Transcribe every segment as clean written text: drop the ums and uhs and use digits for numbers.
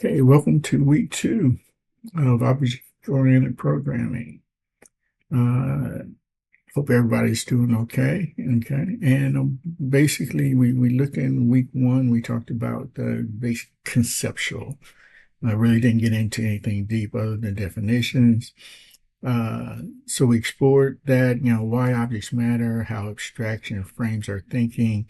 Okay, welcome to week 2 of object-oriented programming. Uh, Hope everybody's doing okay. Okay, and basically, we looked in week 1. We talked about the basic conceptual. I really didn't get into anything deep other than definitions. So we explored that, why objects matter, how abstraction frames our thinking,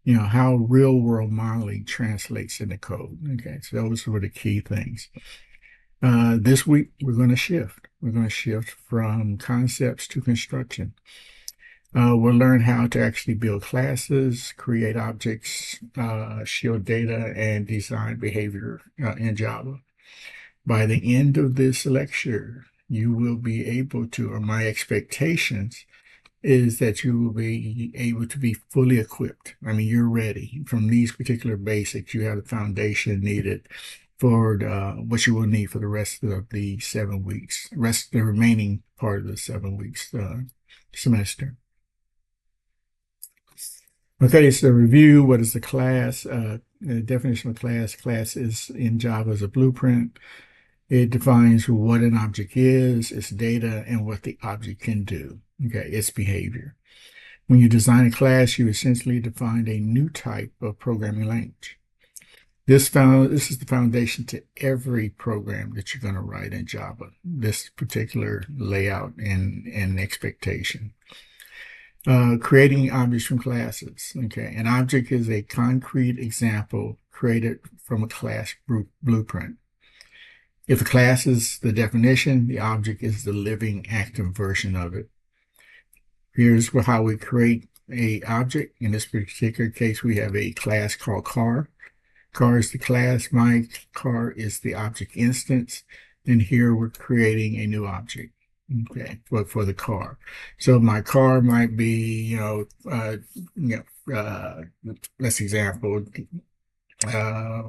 how real world modeling translates into code. Okay, so those were the key things. This week, we're going to shift. We're going to shift from concepts to construction. We'll learn how to actually build classes, create objects, shield data, and design behavior in Java. By the end of this lecture, you will be able to, or my expectations is that you will be able to be fully equipped. I mean, you're ready. From these particular basics, you have the foundation needed for what you will need for the rest of the 7 weeks, the remaining part of the 7 weeks semester. Okay, so review, what is the class? The definition of class. Class is in Java as a blueprint. It defines what an object is, its data, and what the object can do. Okay, its behavior. When you design a class, you essentially define a new type of programming language. This is the foundation to every program that you're going to write in Java, this particular layout and expectation. Creating objects from classes. Okay, an object is a concrete example created from a class blueprint. If a class is the definition, the object is the living, active version of it. Here's how we create an object. In this particular case, we have a class called car. Car is the class. My car is the object instance. And here we're creating a new object. Okay, for the car. So my car might be, let's example,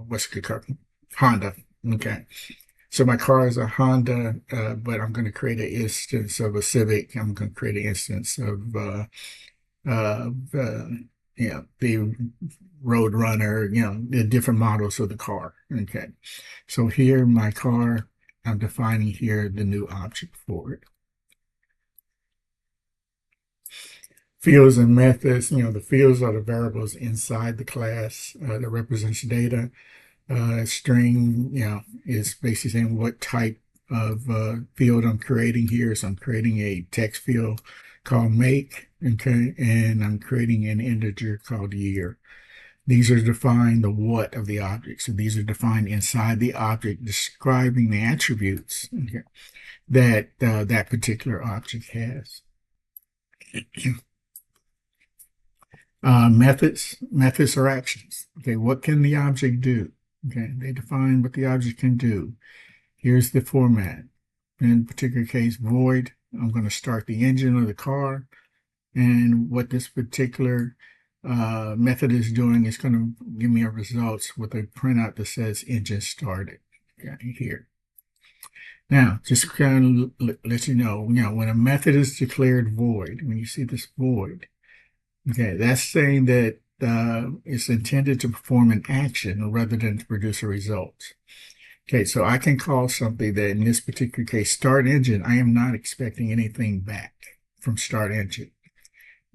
what's a good car? Honda. Okay. So my car is a Honda, but I'm going to create an instance of a Civic. I'm going to create an instance of, the Roadrunner, the different models of the car. Okay. So here, my car, I'm defining here the new object for it. Fields and methods, the fields are the variables inside the class that represents data. String, is basically saying what type of field I'm creating here. So I'm creating a text field called make, okay, and I'm creating an integer called year. These are defined the what of the object. So these are defined inside the object, describing the attributes, okay, that that particular object has. Methods are actions. Okay, what can the object do? Okay, they define what the object can do. Here's the format. In a particular case, void. I'm going to start the engine of the car. And what this particular method is doing is going to give me a results with a printout that says engine started. Okay, here. Now, just kind of let you know, when a method is declared void, when you see this void, okay, that's saying that it's intended to perform an action rather than to produce a result. Okay, so I can call something that in this particular case, start engine, I am not expecting anything back from start engine.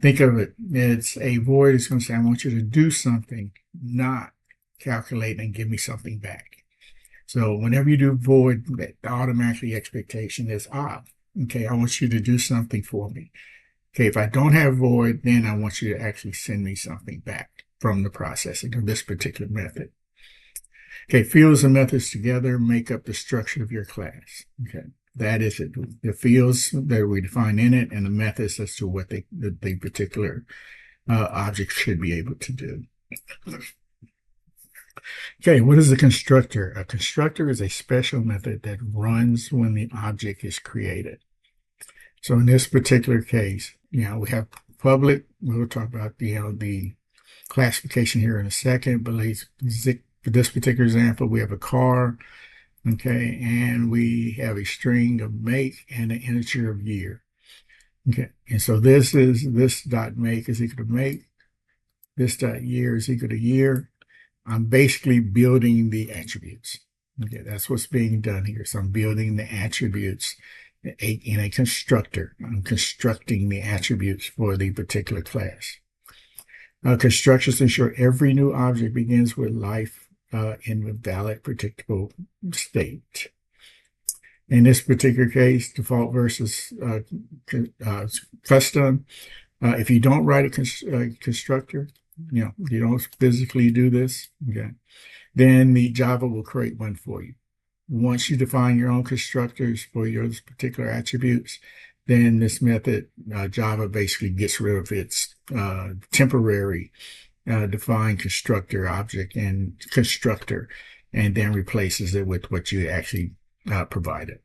Think of it, it's a void. It's going to say, I want you to do something, not calculate and give me something back. So whenever you do void, automatically expectation is off. Okay, I want you to do something for me. Okay, if I don't have void, then I want you to actually send me something back from the processing of this particular method. Okay, fields and methods together make up the structure of your class. Okay, that is it. The fields that we define in it and the methods as to what the particular object should be able to do. Okay, what is a constructor? A constructor is a special method that runs when the object is created. So in this particular case, we have public. We'll talk about the classification here in a second, but for this particular example, we have a car, okay, and we have a string of make and an integer of year. Okay, and so this dot make is equal to make, this dot year is equal to year. I'm basically building the attributes. Okay, that's what's being done here. So I'm building the attributes in a constructor. I'm constructing the attributes for the particular class. Constructors ensure every new object begins with life in a valid, predictable state. In this particular case, default versus custom. If you don't write a constructor, you don't physically do this, okay, then the Java will create one for you. Once you define your own constructors for your particular attributes, then this method, Java basically gets rid of its temporary defined constructor object and constructor, and then replaces it with what you actually provided.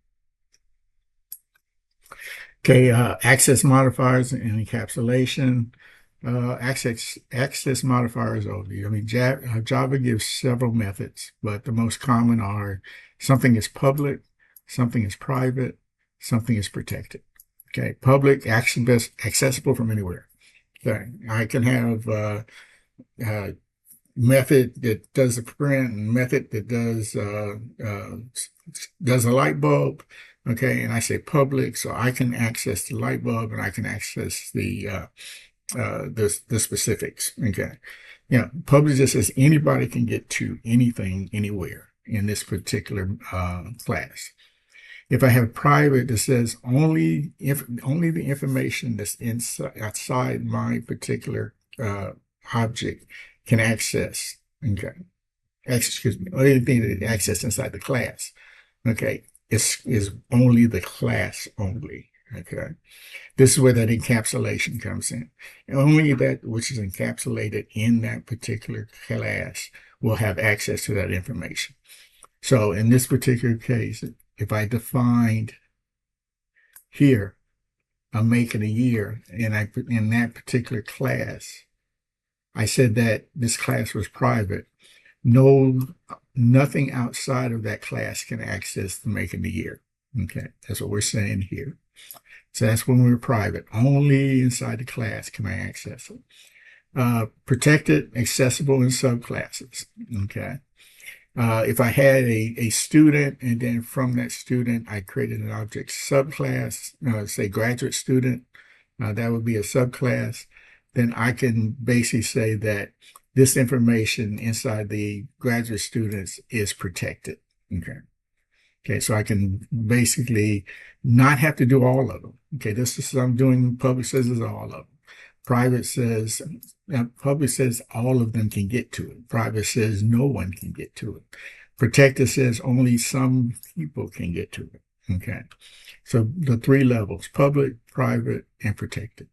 Okay, access modifiers and encapsulation. Access modifiers overview. I mean, Java gives several methods, but the most common are something is public, something is private, something is protected. Okay, public, accessible from anywhere. Okay, I can have method that does a print and method that does a light bulb. Okay, and I say public, so I can access the light bulb and I can access the specifics. Okay, yeah, public just says anybody can get to anything anywhere in this particular class. If I have private that says only the information that's outside my particular object can access. Okay, excuse me, only thing that access inside the class. Okay, is only the class only. Okay, this is where that encapsulation comes in. Only that which is encapsulated in that particular class will have access to that information. So in this particular case, if I defined here a make and a year, and I put in that particular class, I said that this class was private. Nothing outside of that class can access the make and the year. Okay, that's what we're saying here. So that's when we're private. Only inside the class can I access it. Protected, accessible in subclasses. Okay. If I had a student and then from that student, I created an object subclass, say graduate student, that would be a subclass, then I can basically say that this information inside the graduate students is protected. Okay. Okay, so I can basically not have to do all of them. Okay, this is I'm doing public says is all of them. Private says public says all of them can get to it. Private says no one can get to it. Protected says only some people can get to it. Okay, so the three levels: public, private, and protected.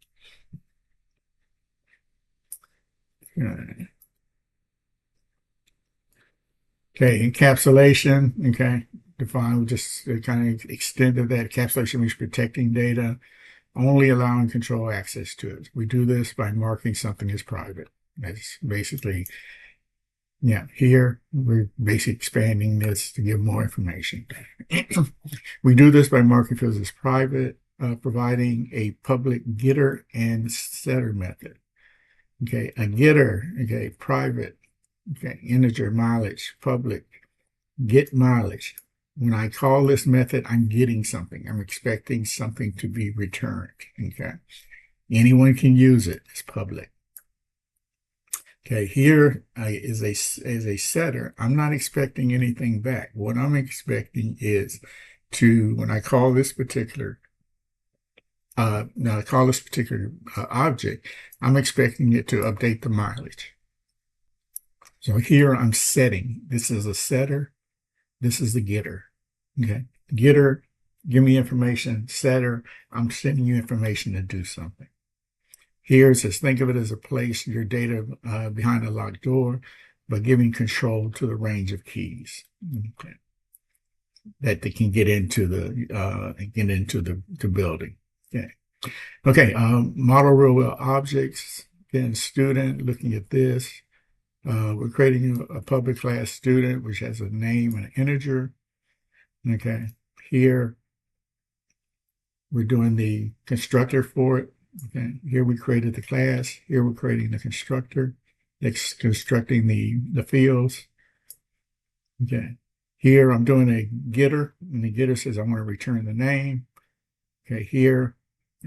Okay, encapsulation. Okay, define just kind of extended that. Encapsulation means protecting data, only allowing control access to it. We do this by marking something as private. That's basically, yeah, here we're basically expanding this to give more information. We do this by marking fields as private, providing a public getter and setter method. Okay, a getter, okay, private, okay, integer mileage, public, get mileage. When I call this method, I'm getting something. I'm expecting something to be returned. Okay. Anyone can use it. It's public. Okay. Here is a setter. I'm not expecting anything back. What I'm expecting is when I call this particular object, I'm expecting it to update the mileage. So here I'm setting. This is a setter. This is the getter. Okay. Getter, give me information. Setter, I'm sending you information to do something. Here it says, think of it as a place your data behind a locked door, but giving control to the range of keys. Okay. That they can get into the building. Okay. Okay. Model real world objects. Again, student, looking at this. We're creating a public class student, which has a name and an integer. Okay. Here, we're doing the constructor for it. Okay. Here we created the class. Here we're creating the constructor. It's constructing the fields. Okay. Here I'm doing a getter, and the getter says I want to return the name. Okay, here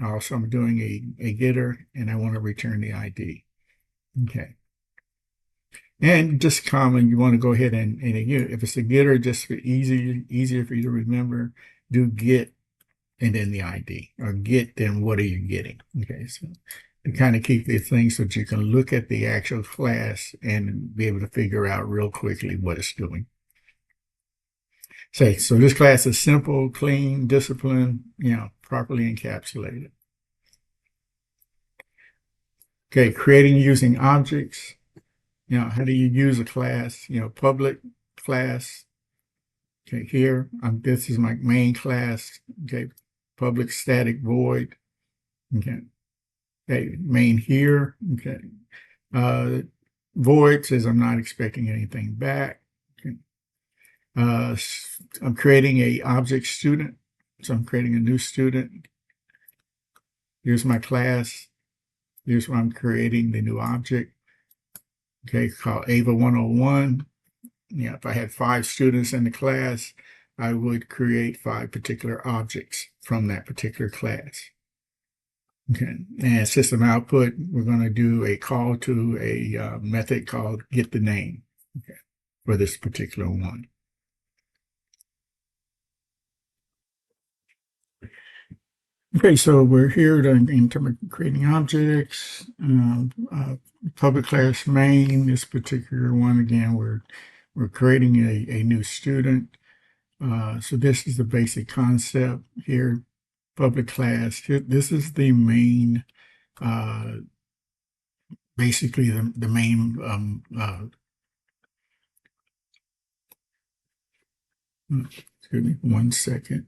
also I'm doing a getter, and I want to return the ID. Okay. And just common, you want to go ahead and if it's a getter, just for easier for you to remember, do get and then the ID, or get, then what are you getting? Okay, so to kind of keep these things so that you can look at the actual class and be able to figure out real quickly what it's doing. So this class is simple, clean, disciplined, properly encapsulated. Okay, creating using objects. How do you use a class? Public class. Okay, here, this is my main class. Okay, public static void. Okay, main here. Okay, void says I'm not expecting anything back. Okay. I'm creating a object student, so I'm creating a new student. Here's my class. Here's where I'm creating the new object. Okay, called Ava 101. If I had 5 students in the class, I would create 5 particular objects from that particular class. Okay, and system output, we're going to do a call to a method called get the name, okay, for this particular one. Okay, so we're here in terms of creating objects, public class main. This particular one, again, we're creating a new student. So this is the basic concept here. Public class. This is the main, basically the main. Excuse me, 1 second.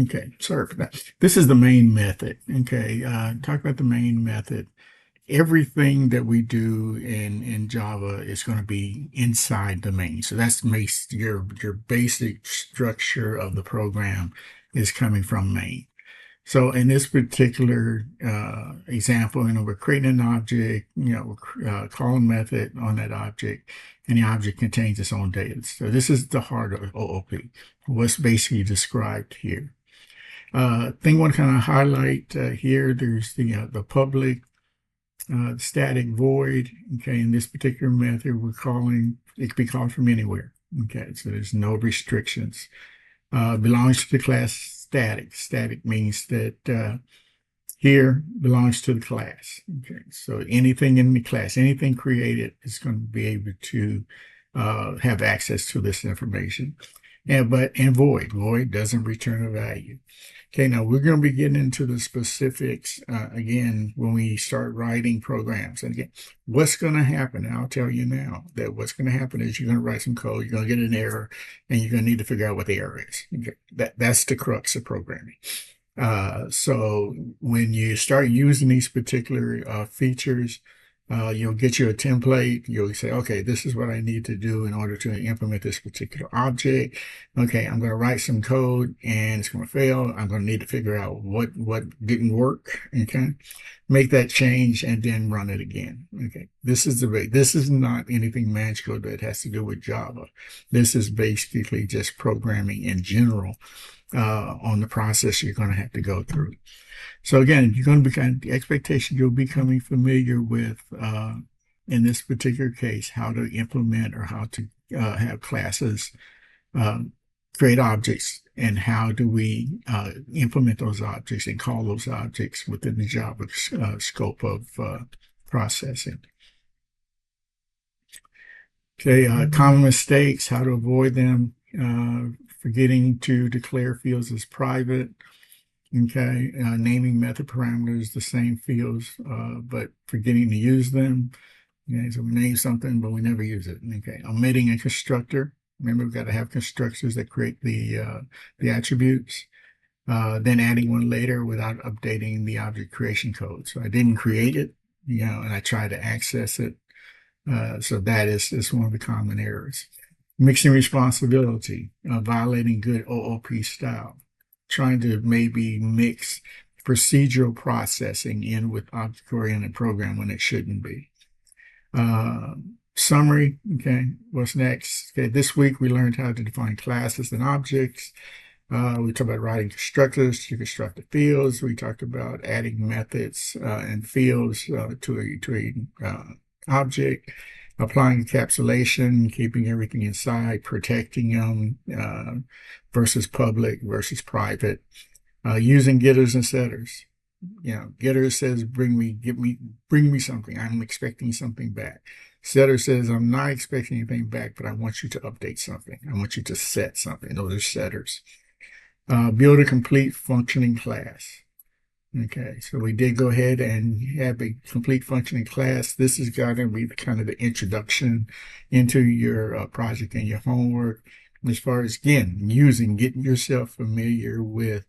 Okay, sorry for that. This is the main method. Okay, talk about the main method. Everything that we do in Java is going to be inside the main. So that's your basic structure of the program is coming from main. So in this particular example, we're creating an object, we're calling method on that object, and the object contains its own data. So this is the heart of OOP, what's basically described here. Thing I want to kind of highlight here, there's the public static void. Okay, in this particular method, we're calling, it can be called from anywhere. Okay, so there's no restrictions. Belongs to the class static. Static means that here belongs to the class. Okay, so anything in the class, anything created is going to be able to have access to this information. And void doesn't return a value. Okay, now we're going to be getting into the specifics again when we start writing programs. And again, what's going to happen? I'll tell you now that what's going to happen is you're going to write some code, you're going to get an error, and you're going to need to figure out what the error is. Okay, that's the crux of programming. So when you start using these particular features, you'll get you a template. You'll say, okay, this is what I need to do in order to implement this particular object. Okay, I'm going to write some code and it's going to fail. I'm going to need to figure out what didn't work. Okay, make that change and then run it again. Okay, this is not anything magical that has to do with Java. This is basically just programming in general on the process you're going to have to go through. So again, you're going to be the expectation you'll be becoming familiar with, in this particular case, how to implement or how to have classes create objects, and how do we implement those objects and call those objects within the Java scope of processing. Okay, common mistakes, how to avoid them, forgetting to declare fields as private. Okay, naming method parameters the same fields, but forgetting to use them. Okay, so we name something, but we never use it. Okay, omitting a constructor. Remember, we've got to have constructors that create the attributes. Then adding one later without updating the object creation code. So I didn't create it, and I tried to access it. So that is one of the common errors. Mixing responsibility, violating good OOP style. Trying to maybe mix procedural processing in with object-oriented program when it shouldn't be. summary. Okay, what's next? Okay, this week we learned how to define classes and objects. We talked about writing constructors to construct the fields. We talked about adding methods and fields to a object, applying encapsulation, keeping everything inside, protecting them versus public versus private, using getters and setters. Getter says, bring me something. I'm expecting something back. Setter says, I'm not expecting anything back, but I want you to update something. I want you to set something. Those are setters. Build a complete functioning class. Okay, so we did go ahead and have a complete functioning class. This is going to be kind of the introduction into your project and your homework. As far as, again, getting yourself familiar with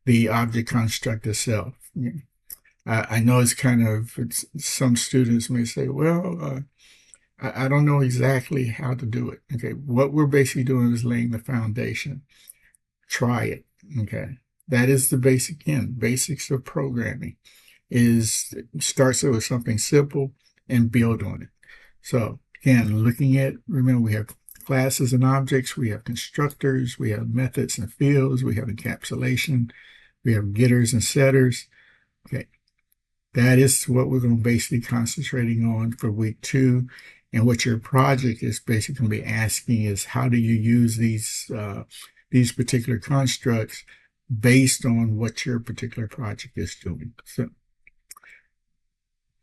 the object construct itself. I know some students may say, well, I don't know exactly how to do it. Okay, what we're basically doing is laying the foundation. Try it. Okay, that is the basics of programming is starts with something simple and build on it. So again, remember we have classes and objects, we have constructors, we have methods and fields, we have encapsulation, we have getters and setters. Okay, that is what we're going to basically concentrating on for week 2. And what your project is basically going to be asking is how do you use these particular constructs based on what your particular project is doing. So,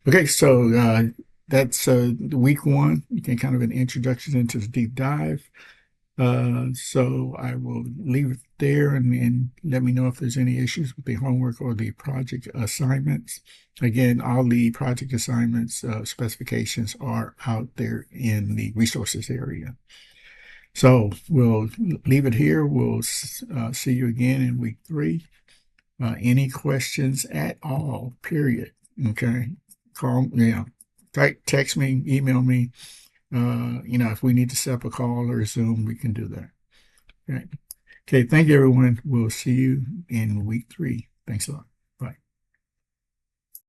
okay, so that's week 1. You can kind of an introduction into the deep dive. So I will leave it there and let me know if there's any issues with the homework or the project assignments. Again, all the project assignments specifications are out there in the resources area. So we'll leave it here. We'll see you again in week 3. Any questions at all, period. Okay. Text me, email me. If we need to set up a call or a Zoom, we can do that. Okay. Okay. Thank you, everyone. We'll see you in week 3. Thanks a lot.